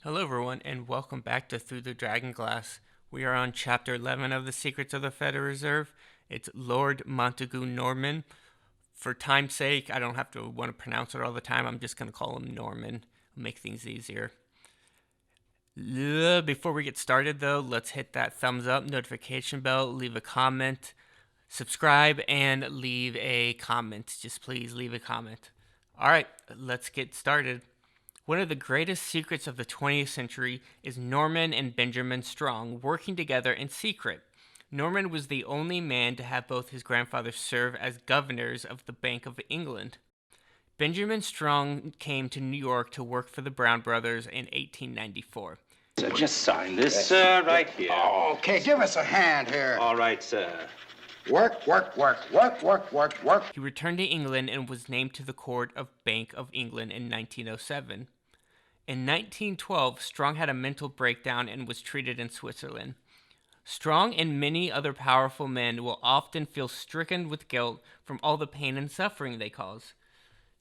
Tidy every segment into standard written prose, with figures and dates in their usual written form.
Hello, everyone, and welcome back to Through the Dragon Glass. We are on Chapter 11 of The Secrets of the Federal Reserve. It's Lord Montagu Norman. For time's sake, I don't have to want to pronounce it all the time. I'm just going to call him Norman. It'll make things easier. Before we get started, though, let's hit that thumbs up, notification bell, leave a comment, subscribe, and leave a comment. Just please leave a comment. All right, let's get started. One of the greatest secrets of the 20th century is Norman and Benjamin Strong working together in secret. Norman was the only man to have both his grandfathers serve as governors of the Bank of England. Benjamin Strong came to New York to work for the Brown Brothers in 1894. So just sign this, right here. Oh, okay, give us a hand here. All right, sir. Work. He returned to England and was named to the court of Bank of England in 1907. In 1912, Strong had a mental breakdown and was treated in Switzerland. Strong and many other powerful men will often feel stricken with guilt from all the pain and suffering they cause.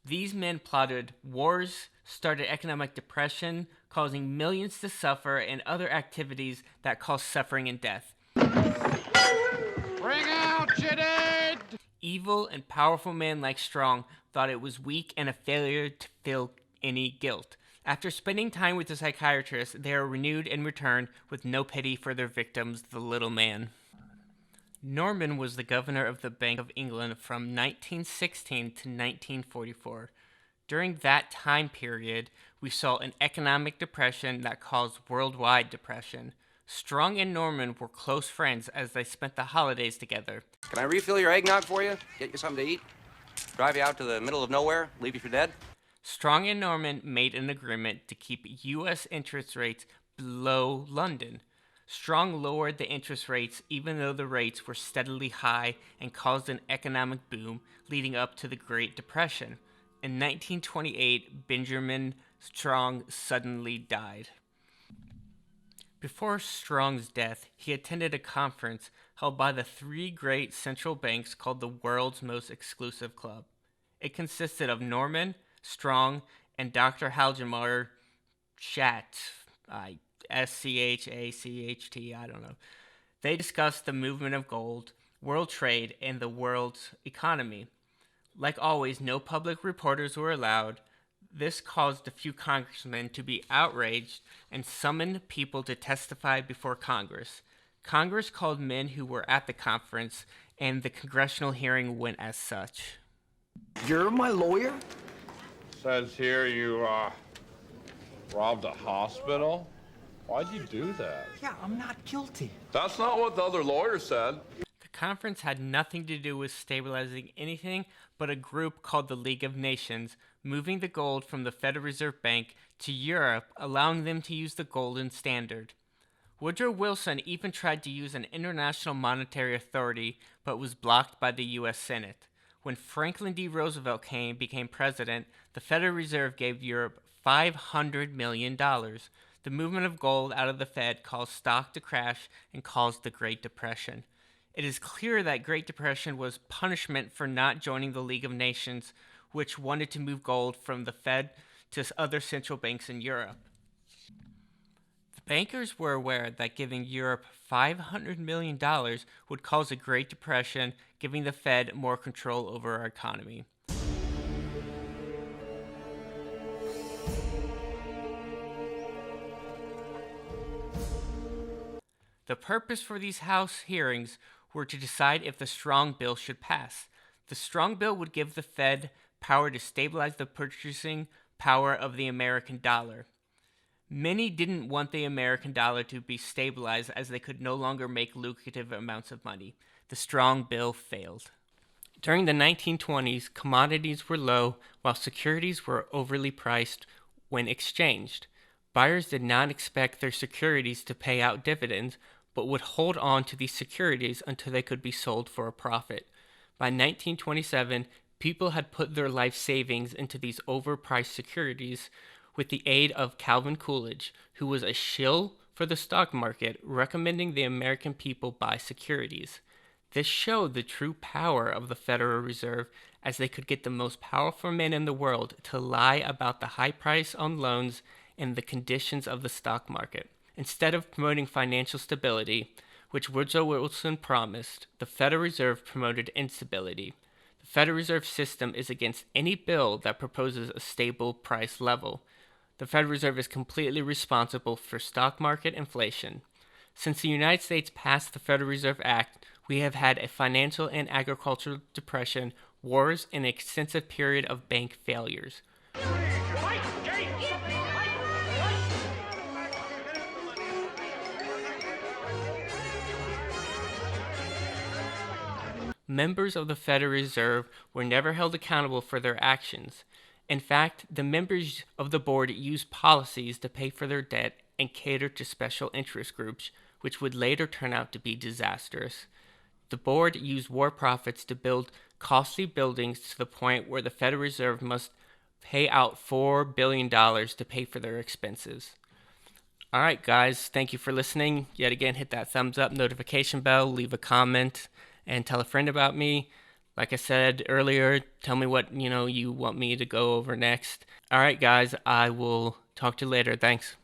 These men plotted wars, started economic depression, causing millions to suffer, and other activities that cause suffering and death. Bring out your dead! Evil and powerful men like Strong thought it was weak and a failure to feel any guilt. After spending time with the psychiatrist, they are renewed and return with no pity for their victims, the little man. Norman was the governor of the Bank of England from 1916 to 1944. During that time period, we saw an economic depression that caused worldwide depression. Strong and Norman were close friends as they spent the holidays together. Can I refill your eggnog for you? Get you something to eat? Drive you out to the middle of nowhere? Leave you for dead? Strong and Norman made an agreement to keep U.S. interest rates below London. Strong lowered the interest rates even though the rates were steadily high and caused an economic boom leading up to the Great Depression. In 1928, Benjamin Strong suddenly died. Before Strong's death, he attended a conference held by the three great central banks called the world's most exclusive club. It consisted of Norman, Strong, and Dr. Hjalmar Schacht, S-C-H-A-C-H-T, I don't know. They discussed the movement of gold, world trade, and the world's economy. Like always, no public reporters were allowed. This caused a few congressmen to be outraged and summoned people to testify before Congress. Congress called men who were at the conference, and the congressional hearing went as such. You're my lawyer? Says here you, robbed a hospital? Why'd you do that? Yeah, I'm not guilty. That's not what the other lawyer said. The conference had nothing to do with stabilizing anything but a group called the League of Nations, moving the gold from the Federal Reserve Bank to Europe, allowing them to use the golden standard. Woodrow Wilson even tried to use an international monetary authority, but was blocked by the U.S. Senate. When Franklin D. Roosevelt became president, the Federal Reserve gave Europe $500 million. The movement of gold out of the Fed caused stock to crash and caused the Great Depression. It is clear that Great Depression was punishment for not joining the League of Nations, which wanted to move gold from the Fed to other central banks in Europe. The bankers were aware that giving Europe $500 million would cause a Great Depression, giving the Fed more control over our economy. The purpose for these House hearings were to decide if the Strong Bill should pass. The Strong Bill would give the Fed power to stabilize the purchasing power of the American dollar. Many didn't want the American dollar to be stabilized as they could no longer make lucrative amounts of money. The Strong Bill failed. During the 1920s, commodities were low while securities were overly priced when exchanged. Buyers did not expect their securities to pay out dividends, but would hold on to these securities until they could be sold for a profit. By 1927, people had put their life savings into these overpriced securities with the aid of Calvin Coolidge, who was a shill for the stock market, recommending the American people buy securities. This showed the true power of the Federal Reserve, as they could get the most powerful men in the world to lie about the high price on loans and the conditions of the stock market. Instead of promoting financial stability, which Woodrow Wilson promised, the Federal Reserve promoted instability. The Federal Reserve System is against any bill that proposes a stable price level. The Federal Reserve is completely responsible for stock market inflation. Since the United States passed the Federal Reserve Act, we have had a financial and agricultural depression, wars, and an extensive period of bank failures. Members of the Federal Reserve were never held accountable for their actions. In fact, the members of the board used policies to pay for their debt and cater to special interest groups, which would later turn out to be disastrous. The board used war profits to build costly buildings to the point where the Federal Reserve must pay out $4 billion to pay for their expenses. All right, guys, thank you for listening. Yet again, hit that thumbs up, notification bell, leave a comment, and tell a friend about me. Like I said earlier, tell me what you want me to go over next. All right, guys, I will talk to you later. Thanks.